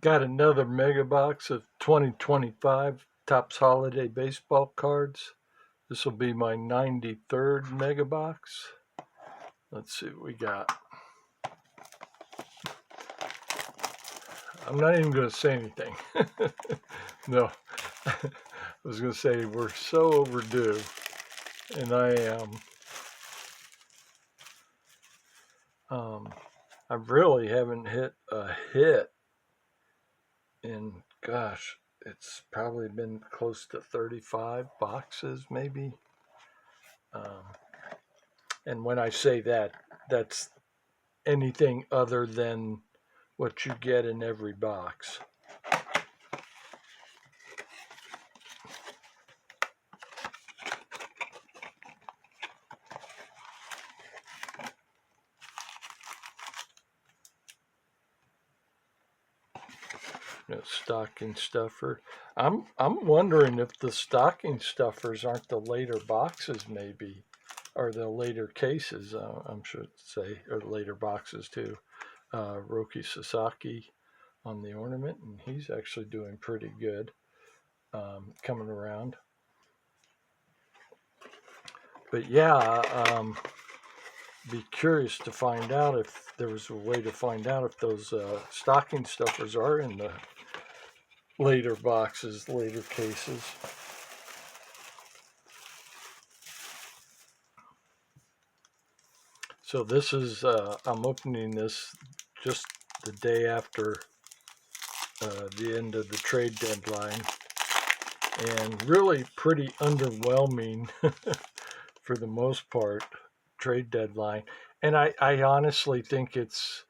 Got another mega box of 2025 Topps Holiday Baseball cards. This will be my 93rd mega box. Let's see what we got. I'm not even going to say anything. No, I was going to say we're so overdue, and I am. I really haven't hit a hit in, gosh, it's probably been close to 35 boxes, maybe. Um, and when I say that, that's anything other than what you get in every box. Stocking stuffer. I'm wondering if the stocking stuffers aren't the later boxes, maybe, or the later cases. I'm sure say, or later boxes too. Roki Sasaki on the ornament, and he's actually doing pretty good, coming around. But yeah, be curious to find out if there was a way to find out if those stocking stuffers are in the later boxes, later cases. So this is, I'm opening this just the day after the end of the trade deadline, and really pretty underwhelming for the most part, trade deadline. And I honestly think it's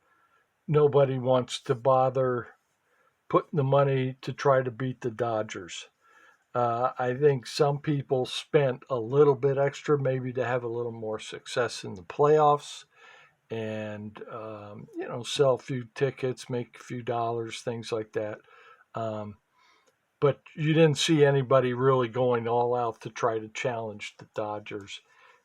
nobody wants to bother putting the money to try to beat the Dodgers. I think some people spent a little bit extra, maybe to have a little more success in the playoffs, and sell a few tickets, make a few dollars, things like that. Um, but you didn't see anybody really going all out to try to challenge the Dodgers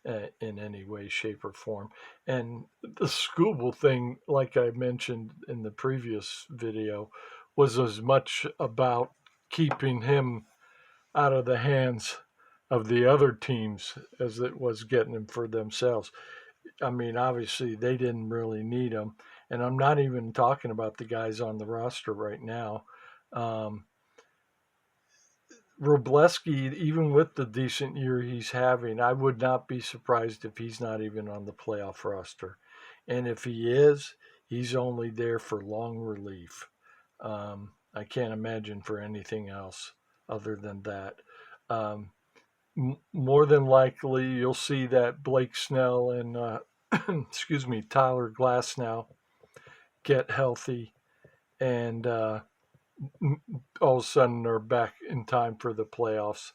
in any way, shape, or form. And the Scooble thing, like I mentioned in the previous video, was as much about keeping him out of the hands of the other teams as it was getting him for themselves. I mean, obviously, they didn't really need him. And I'm not even talking about the guys on the roster right now. Um, Robleski, even with the decent year he's having, I would not be surprised if he's not even on the playoff roster. And if he is, he's only there for long relief. I can't imagine for anything else other than that. Um, More than likely, you'll see that Blake Snell and excuse me, Tyler Glasnow get healthy, and all of a sudden they're back in time for the playoffs.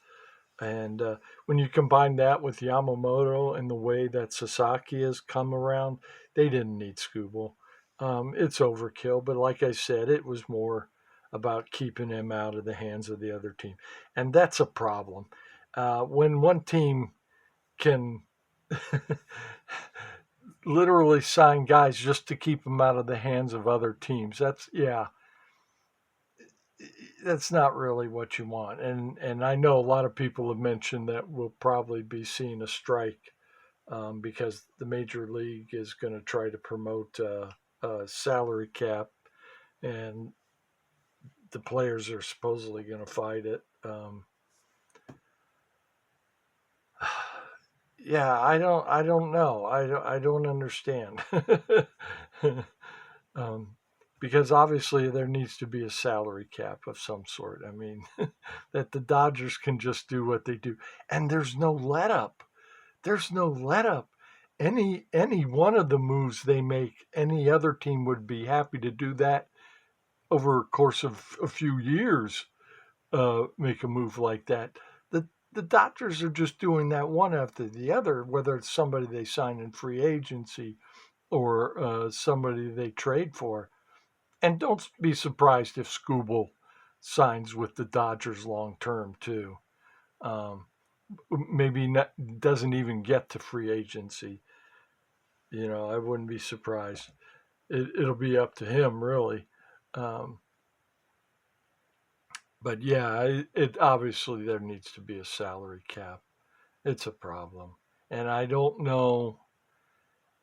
And when you combine that with Yamamoto and the way that Sasaki has come around, they didn't need Scooble. It's overkill, but like I said, it was more about keeping him out of the hands of the other team. And that's a problem. When one team can literally sign guys just to keep them out of the hands of other teams, that's not really what you want. And I know a lot of people have mentioned that we'll probably be seeing a strike, because the major league is going to try to promote a salary cap, and the players are supposedly going to fight it. Yeah, I don't know. I don't understand. um, because obviously there needs to be a salary cap of some sort. I mean, that the Dodgers can just do what they do, and there's no let up. There's no let up. Any one of the moves they make, any other team would be happy to do that over a course of a few years. Make a move like that. The Dodgers are just doing that one after the other, whether it's somebody they sign in free agency or somebody they trade for. And don't be surprised if Scooble signs with the Dodgers long term too. Um, Maybe not, doesn't even get to free agency. I wouldn't be surprised. It'll be up to him, really. Um, But yeah, it obviously there needs to be a salary cap. It's a problem, and I don't know.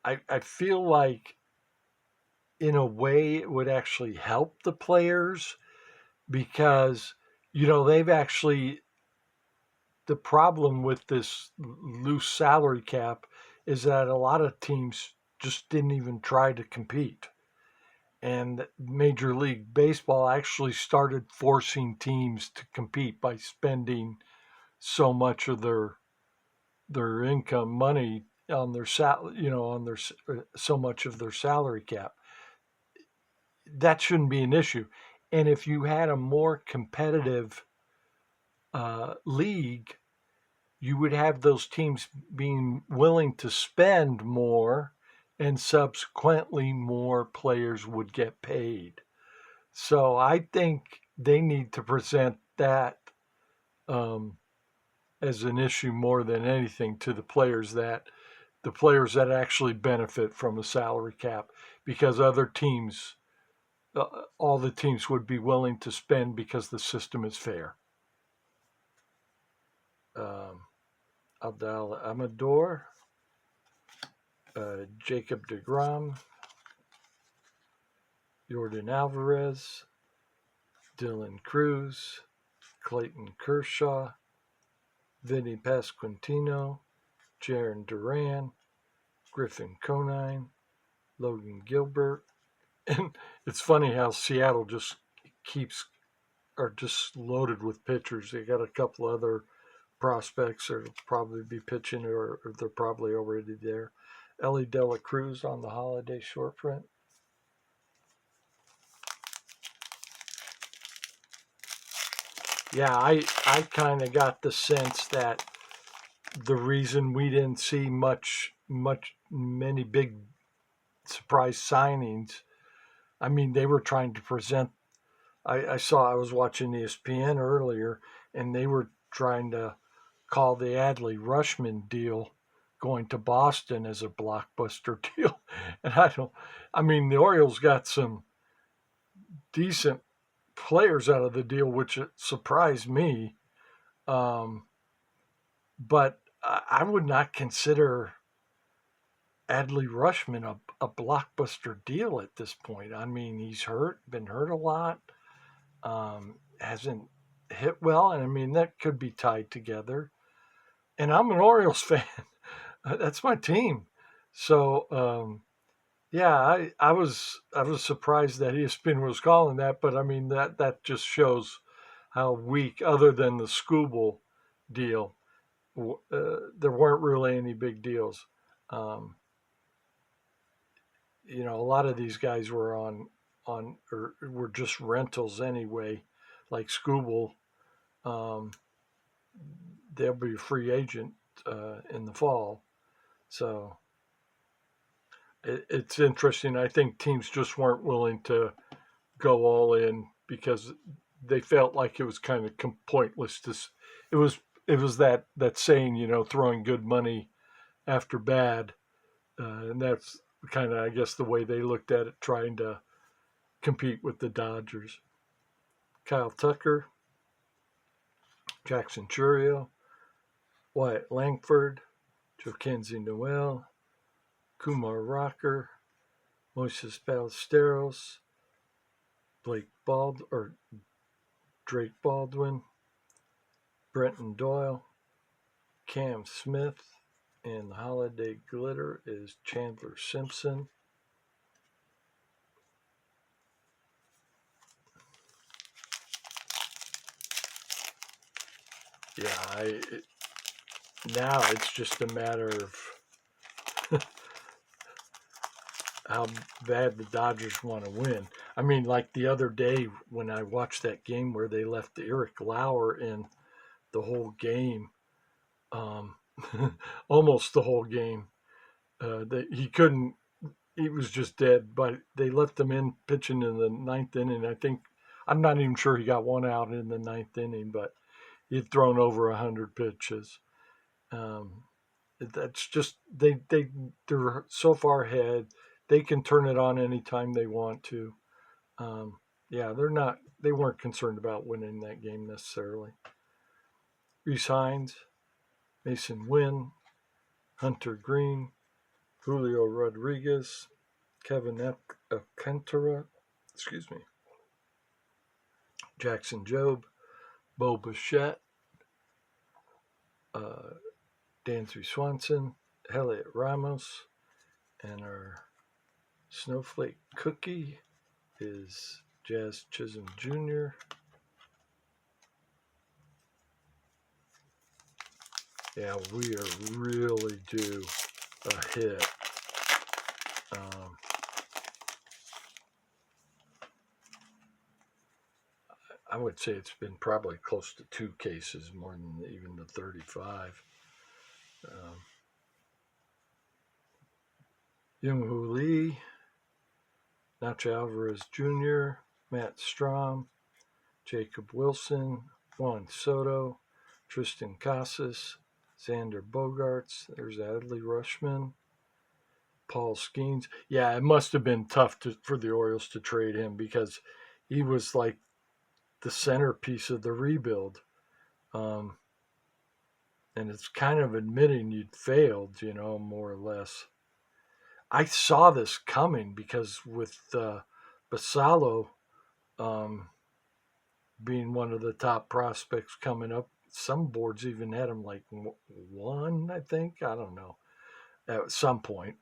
I feel like in a way it would actually help the players because they've actually the problem with this loose salary cap is that a lot of teams just didn't even try to compete. And Major League Baseball actually started forcing teams to compete by spending so much of their income money on their on their so much of their salary cap. That shouldn't be an issue. And if you had a more competitive league, you would have those teams being willing to spend more, and subsequently more players would get paid. So I think they need to present that um, as an issue more than anything to the players that actually benefit from a salary cap, because other teams, all the teams would be willing to spend because the system is fair. Um, Abdal Amador, Jacob DeGrom, Jordan Alvarez, Dylan Cruz, Clayton Kershaw, Vinny Pasquantino, Jaron Duran, Griffin Conine, Logan Gilbert. And it's funny how Seattle just keeps are just loaded with pitchers. They got a couple other prospects that'll probably be pitching, or they're probably already there. Ellie De La Cruz on the holiday short print. Yeah, I kind of got the sense that the reason we didn't see many big surprise signings. I mean, they were trying to present. I was watching ESPN earlier, and they were trying to call the Adley Rushman deal going to Boston as a blockbuster deal. And I mean, the Orioles got some decent players out of the deal, which surprised me. Um, but I would not consider Adley Rushman a blockbuster deal at this point. I mean, he's been hurt a lot, hasn't hit well, and I mean that could be tied together. And I'm an Orioles fan. That's my team. So yeah, I was surprised that ESPN was calling that, but I mean that just shows how weak. Other than the Skubal deal, there weren't really any big deals. Um, a lot of these guys were on or were just rentals anyway, like Skubal. Um, they'll be a free agent in the fall, so it's interesting. I think teams just weren't willing to go all in because they felt like it was kind of pointless. It was it was that saying, throwing good money after bad, and that's kind of, I guess, the way they looked at it, trying to compete with the Dodgers. Kyle Tucker, Jackson Churio, Wyatt Langford, Joaquin Noel, Kumar Rocker, Moises Ballesteros, Drake Baldwin, Brenton Doyle, Cam Smith, and the holiday glitter is Chandler Simpson. Yeah, now it's just a matter of how bad the Dodgers want to win. I mean, like the other day when I watched that game where they left Eric Lauer in the whole game, um, almost the whole game. He couldn't. He was just dead. But they left him in pitching in the ninth inning. I'm not even sure he got one out in the ninth inning, but he'd thrown over 100 pitches. Um, that's just they're so far ahead. They can turn it on anytime they want to. Um, Yeah, they weren't concerned about winning that game necessarily. Reese Hines, Mason Wynn, Hunter Green, Julio Rodriguez, Kevin Alcantara, excuse me, Jackson Jobe, Bo Bichette, uh, Dansby Swanson, Elliot Ramos, and our snowflake cookie is Jazz Chisholm Jr. Yeah, we are really due a hit. Um, I would say it's been probably close to 2 cases more than even the 35. Um, Young-Hoo Lee, Nacho Alvarez Jr., Matt Strom, Jacob Wilson, Juan Soto, Tristan Casas, Xander Bogaerts. There's Adley Rushman, Paul Skeens. Yeah, it must have been tough for the Orioles to trade him because he was like the centerpiece of the rebuild. Um, and it's kind of admitting you'd failed, more or less. I saw this coming because with Basallo um, being one of the top prospects coming up, some boards even had him like one, I think. I don't know. At some point,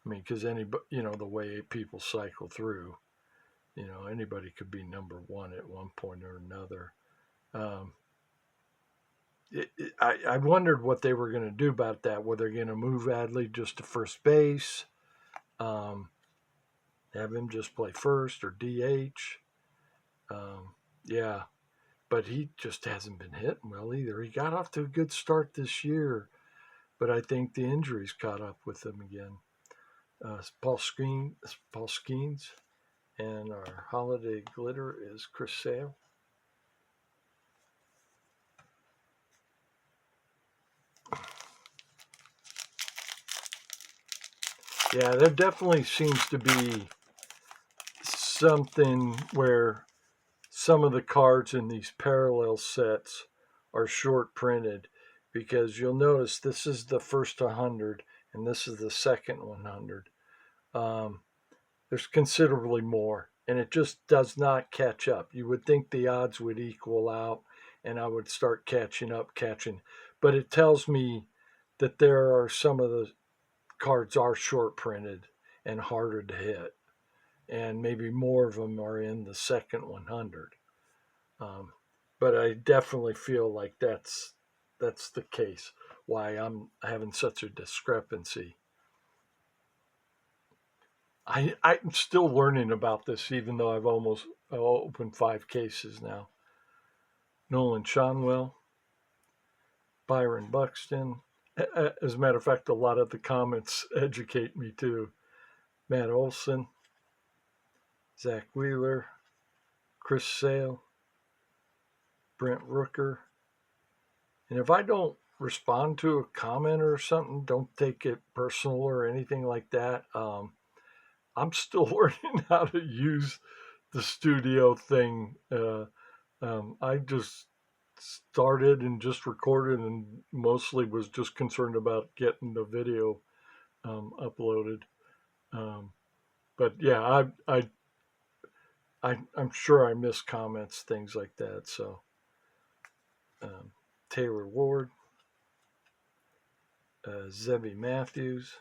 I mean, because anybody, the way people cycle through, anybody could be number one at one point or another. Um, I wondered what they were going to do about that. Were they going to move Adley just to first base, um, have him just play first or DH? Yeah, but he just hasn't been hitting well either. He got off to a good start this year, but I think the injuries caught up with him again. Paul Skeens, and our holiday glitter is Chris Sale. Yeah, there definitely seems to be something where some of the cards in these parallel sets are short printed because you'll notice this is the first 100 and this is the second 100. Um, there's considerably more, and it just does not catch up. You would think the odds would equal out, and I would start catching. But it tells me that there are some of the cards are short printed and harder to hit, and maybe more of them are in the second 100. Um, but I definitely feel like that's the case. Why I'm having such a discrepancy. I'm still learning about this, even though I've almost opened 5 cases now. Nolan Shonwell, Byron Buxton. As a matter of fact, a lot of the comments educate me too. Matt Olson, Zach Wheeler, Chris Sale, Brent Rooker. And if I don't respond to a comment or something, don't take it personal or anything like that. I'm still learning how to use the studio thing. I just started and just recorded and mostly was just concerned about getting the video uploaded. Um, but yeah, I'm sure I miss comments, things like that. So um, Taylor Ward, Zebby Matthews,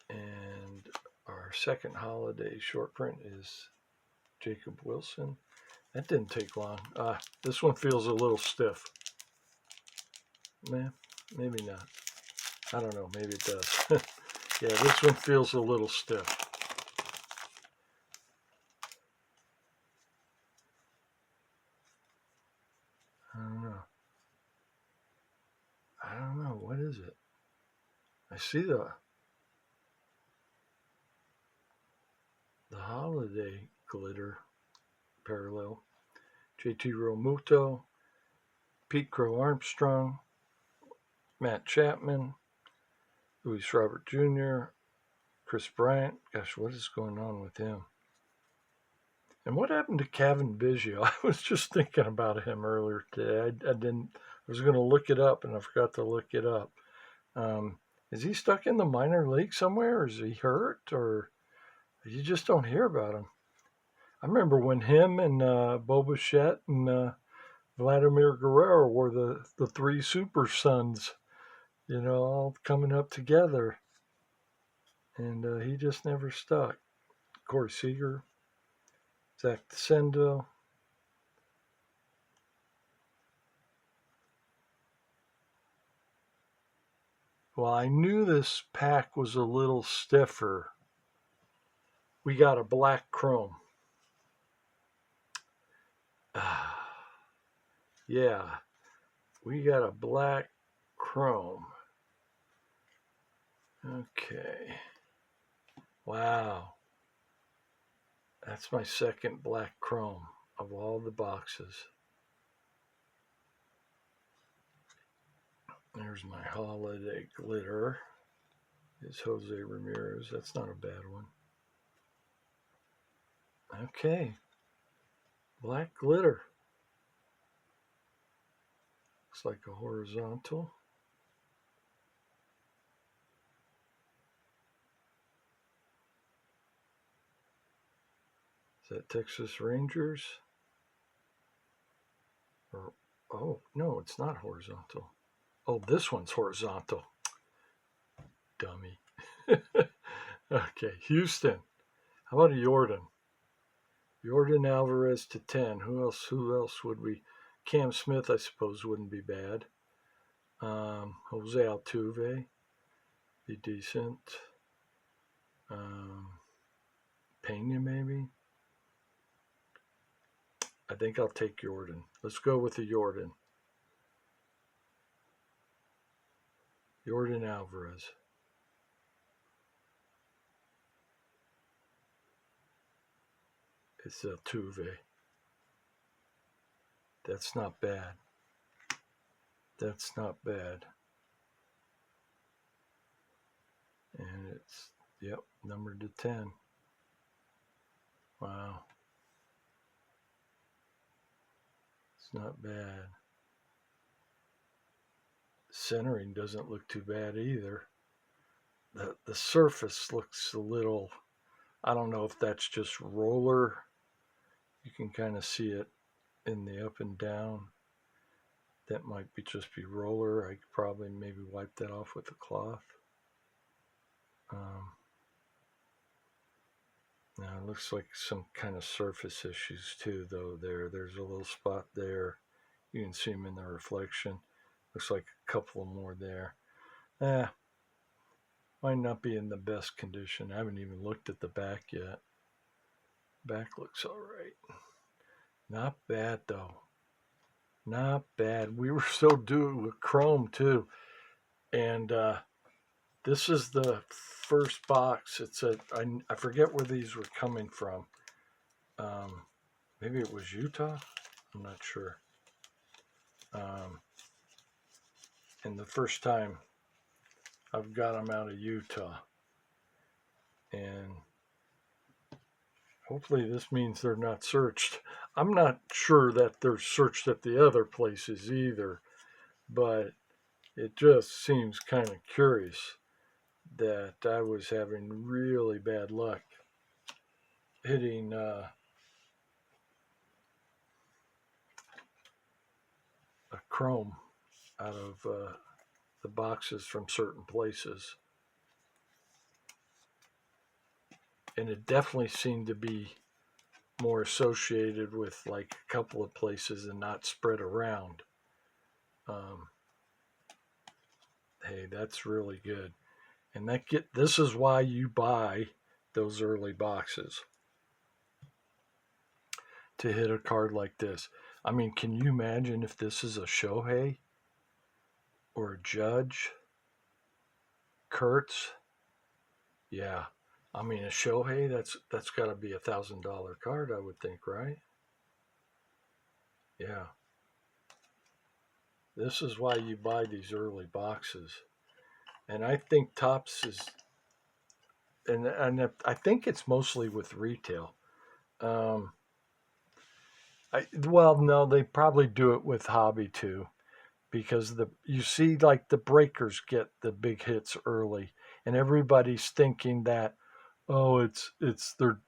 and our second holiday short print is Jacob Wilson. That didn't take long. This one feels a little stiff. Man, maybe not. I don't know. Maybe it does. Yeah, this one feels a little stiff. I don't know. I don't know. What is it? I see the holiday glitter parallel. JT Realmuto, Pete Crow Armstrong, Matt Chapman, Luis Robert Jr., Chris Bryant. Gosh, what is going on with him? And what happened to Kevin Biggio? I was just thinking about him earlier today. I didn't. I was going to look it up, and I forgot to look it up. Is he stuck in the minor league somewhere? Or is he hurt? Or you just don't hear about him? I remember when him and Bo Bichette and Vladimir Guerrero were the three super sons, all coming up together. And he just never stuck. Corey Seager, Zach DeCendo. Well, I knew this pack was a little stiffer. We got a black chrome. Yeah, we got a black chrome. Okay. Wow. That's my second black chrome of all the boxes. There's my holiday glitter. Is Jose Ramirez. That's not a bad one. Okay. Black glitter. Looks like a horizontal. Is that Texas Rangers? Or, oh, no, it's not horizontal. Oh, this one's horizontal. Dummy. Okay, Houston. How about a Jordan? Jordan Alvarez to 10. Who else would we? Cam Smith, I suppose, wouldn't be bad. Jose Altuve, be decent. Pena, maybe. I think I'll take Jordan. Let's go with the Jordan. Jordan Alvarez. It's Altuve. That's not bad. That's not bad. And it's, yep, numbered to 10. Wow. It's not bad. Centering doesn't look too bad either. The surface looks a little, I don't know if that's just roller. You can kind of see it in the up and down. That might just be roller. I could probably maybe wipe that off with a cloth. Now it looks like some kind of surface issues too, though. There's a little spot there. You can see them in the reflection. Looks like a couple more there. Might not be in the best condition. I haven't even looked at the back yet. Back looks all right. Not bad though. Not bad. We were so due with chrome too, and this is the first box. I forget where these were coming from. Maybe it was Utah. I'm not sure. And the first time I've got them out of Utah, and hopefully this means they're not searched. I'm not sure that they're searched at the other places either, but it just seems kind of curious that I was having really bad luck hitting a chrome out of the boxes from certain places. And it definitely seemed to be more associated with like a couple of places and not spread around. Hey, that's really good. And this is why you buy those early boxes, to hit a card like this. I mean, can you imagine if this is a Shohei or a Judge, Kurtz? Yeah, I mean a Shohei, that's got to be $1,000 card, I would think, right? Yeah. This is why you buy these early boxes. And I think Topps and I think it's mostly with retail. Um, well, no, they probably do it with hobby too, because you see like the breakers get the big hits early, and everybody's thinking that, oh, it's they're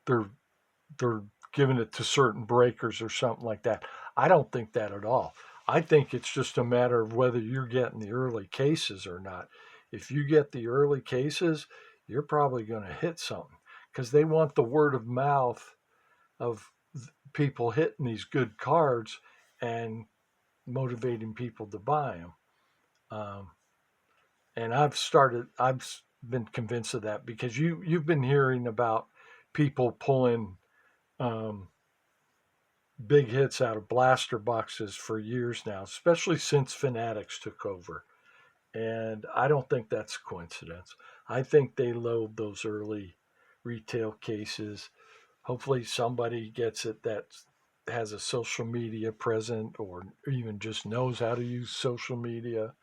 they're giving it to certain breakers or something like that. I don't think that at all. I think it's just a matter of whether you're getting the early cases or not. If you get the early cases, you're probably going to hit something, because they want the word of mouth of people hitting these good cards and motivating people to buy them. Um, and I've been convinced of that, because you've been hearing about people pulling um, big hits out of blaster boxes for years now, especially since Fanatics took over. And I don't think that's a coincidence. I think they load those early retail cases. Hopefully, somebody gets it that has a social media present, or even just knows how to use social media.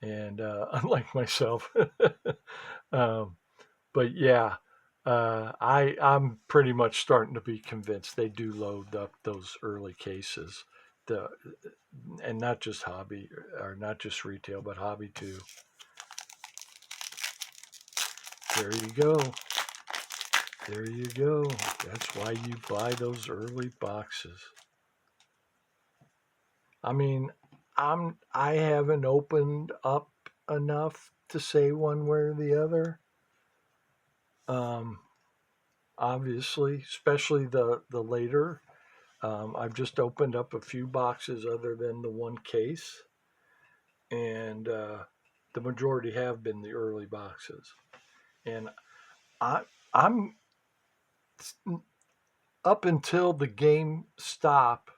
And unlike myself, um, but yeah, I'm pretty much starting to be convinced they do load up those early cases, the and not just hobby, or not just retail, but hobby too. There you go. There you go. That's why you buy those early boxes. I mean, I haven't opened up enough to say one way or the other. Um, Obviously, especially the later. I've just opened up a few boxes other than the one case, and the majority have been the early boxes. And I, I'm up until the game stop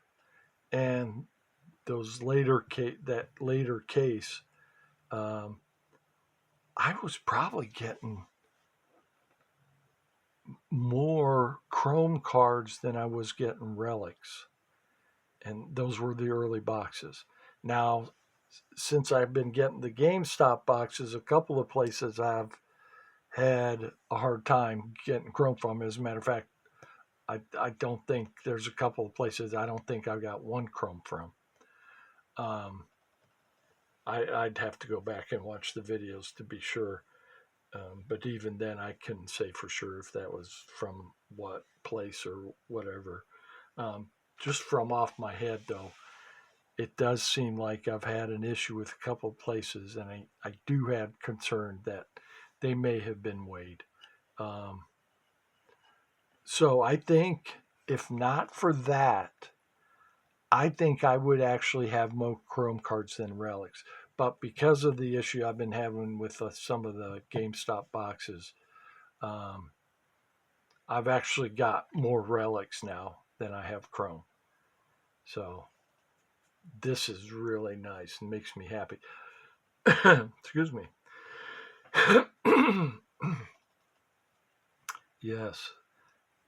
and that later case. Um, I was probably getting more Chrome cards than I was getting relics, and those were the early boxes. Now, since I've been getting the GameStop boxes, a couple of places I've had a hard time getting Chrome from. As a matter of fact, I don't think there's a couple of places I don't think I got one Chrome from. Um, I'd have to go back and watch the videos to be sure. But even then, I couldn't say for sure if that was from what place or whatever. Um, just from off my head, though, it does seem like I've had an issue with a couple of places, and I do have concern that they may have been weighed. Um, so I think if not for that, I think I would actually have more Chrome cards than relics. But because of the issue I've been having with some of the GameStop boxes, um, I've actually got more relics now than I have Chrome. So this is really nice and makes me happy. Excuse me. Yes.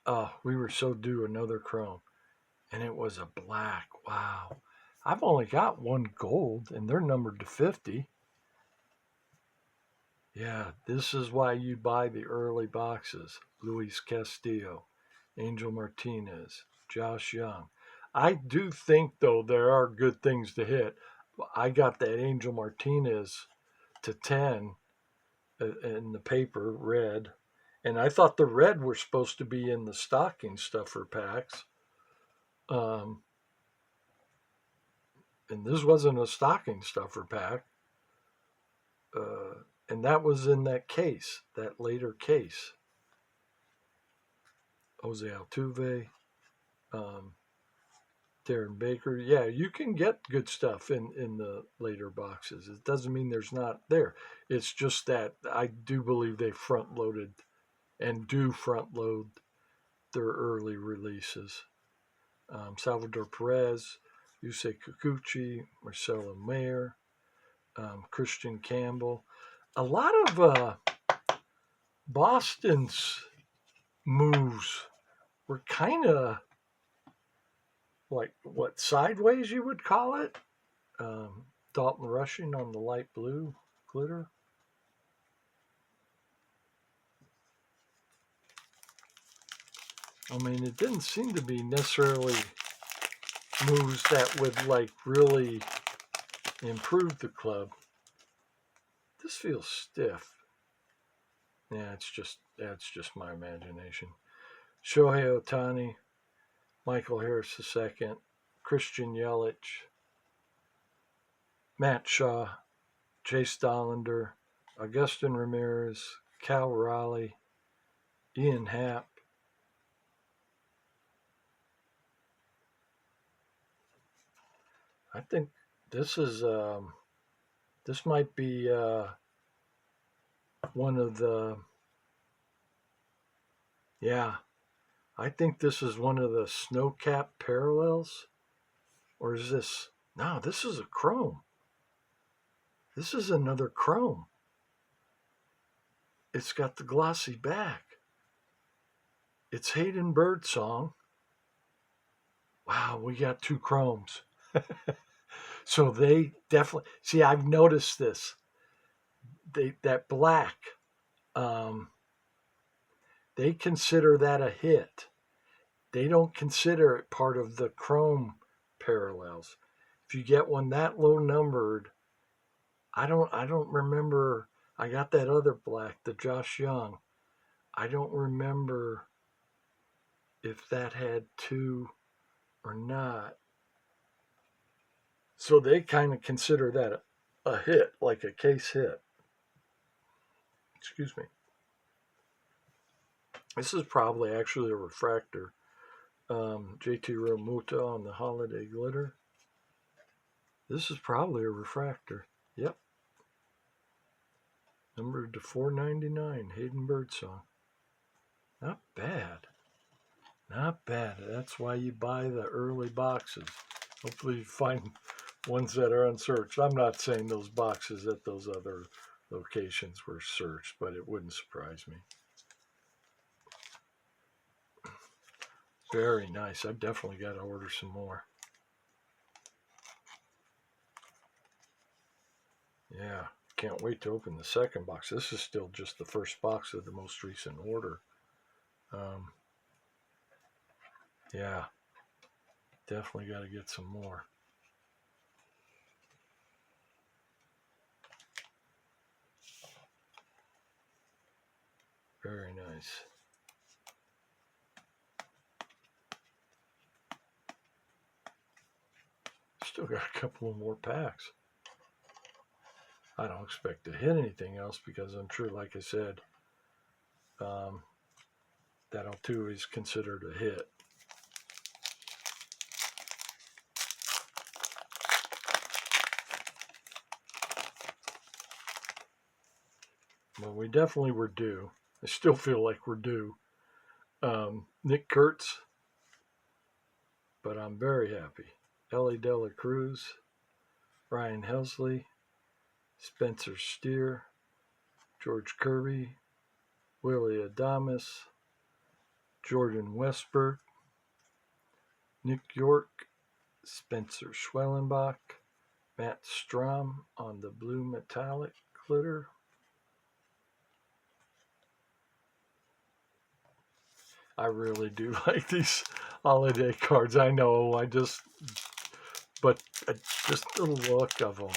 Oh, we were so due another Chrome, and it was a black. Wow. I've only got one gold, and they're numbered to 50. Yeah, this is why you buy the early boxes. Luis Castillo, Angel Martinez, Josh Young. I do think, though, there are good things to hit. I got that Angel Martinez to 10 in the paper, red. And I thought the red were supposed to be in the stocking stuffer packs. Um, and this wasn't a stocking stuffer pack. And that was in that case, that later case. Jose Altuve, um, Darren Baker. Yeah, you can get good stuff in the later boxes. It doesn't mean there's not there. It's just that I do believe they front loaded and do front load their early releases. Salvador Perez, Yusei Kikuchi, Marcelo Mayer, Christian Campbell. A lot of Boston's moves were kind of like what sideways you would call it. Dalton Rushing on the light blue glitter. I mean, it didn't seem to be necessarily moves that would like really improve the club. This feels stiff. Yeah, that's just my imagination. Shohei Ohtani, Michael Harris II, Christian Yelich, Matt Shaw, Chase Dollander, Augustin Ramirez, Cal Raleigh, Ian Happ. I think this is this might be one of the yeah. I think this is one of the snow cap parallels, or is this? No, this is a chrome. This is another chrome. It's got the glossy back. It's Hayden Birdsong. Wow, we got two chromes. So they definitely see. I've noticed this. That black, um, they consider that a hit. They don't consider it part of the chrome parallels. If you get one that low numbered, I don't remember. I got that other black, the Josh Young. I don't remember if that had two or not. So they kind of consider that a hit, like a case hit. Excuse me. This is probably actually a refractor. JT Realmuto on the Holiday Glitter. This is probably a refractor. Yep. Numbered to 499, Hayden Birdsong. Not bad. Not bad. That's why you buy the early boxes. Hopefully you find ones that are unsearched. I'm not saying those boxes at those other locations were searched, but it wouldn't surprise me. Very nice. I've definitely got to order some more. Yeah, can't wait to open the second box. This is still just the first box of the most recent order. Um, yeah, definitely got to get some more. Very nice. Still got a couple of more packs. I don't expect to hit anything else because I'm sure, like I said, um, that Altuve is considered a hit. Well, we definitely were due. I still feel like we're due. Nick Kurtz, but I'm very happy. Ellie De La Cruz, Ryan Helsley, Spencer Steer, George Kirby, Willie Adames, Jordan Westberg, Nick York, Spencer Schwellenbach, Matt Strom on the blue metallic glitter. I really do like these holiday cards. I know, but just the look of them.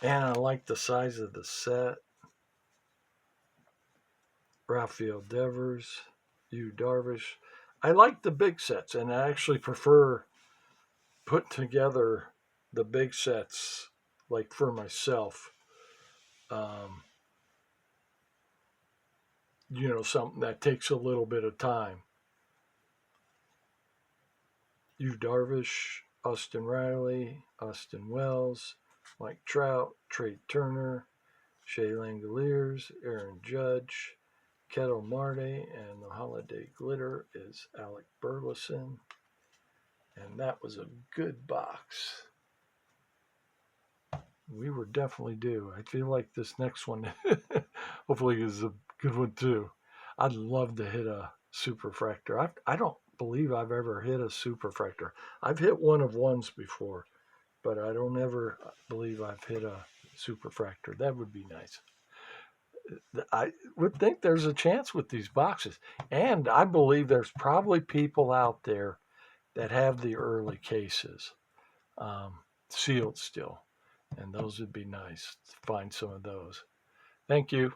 And I like the size of the set. Rafael Devers, Yu Darvish. I like the big sets, and I actually prefer put together the big sets like for myself. Um, something that takes a little bit of time. Yu Darvish, Austin Riley, Austin Wells, Mike Trout, Trey Turner, Shea Langoliers, Aaron Judge, Kettle Marte, and the Holiday Glitter is Alec Burleson. And that was a good box. We were definitely due. I feel like this next one hopefully is a good one too. I'd love to hit a superfractor. I don't believe I've ever hit a superfractor. I've hit one of ones before, but I don't ever believe I've hit a superfractor. That would be nice. I would think there's a chance with these boxes. And I believe there's probably people out there that have the early cases sealed still. And those would be nice to find some of those. Thank you.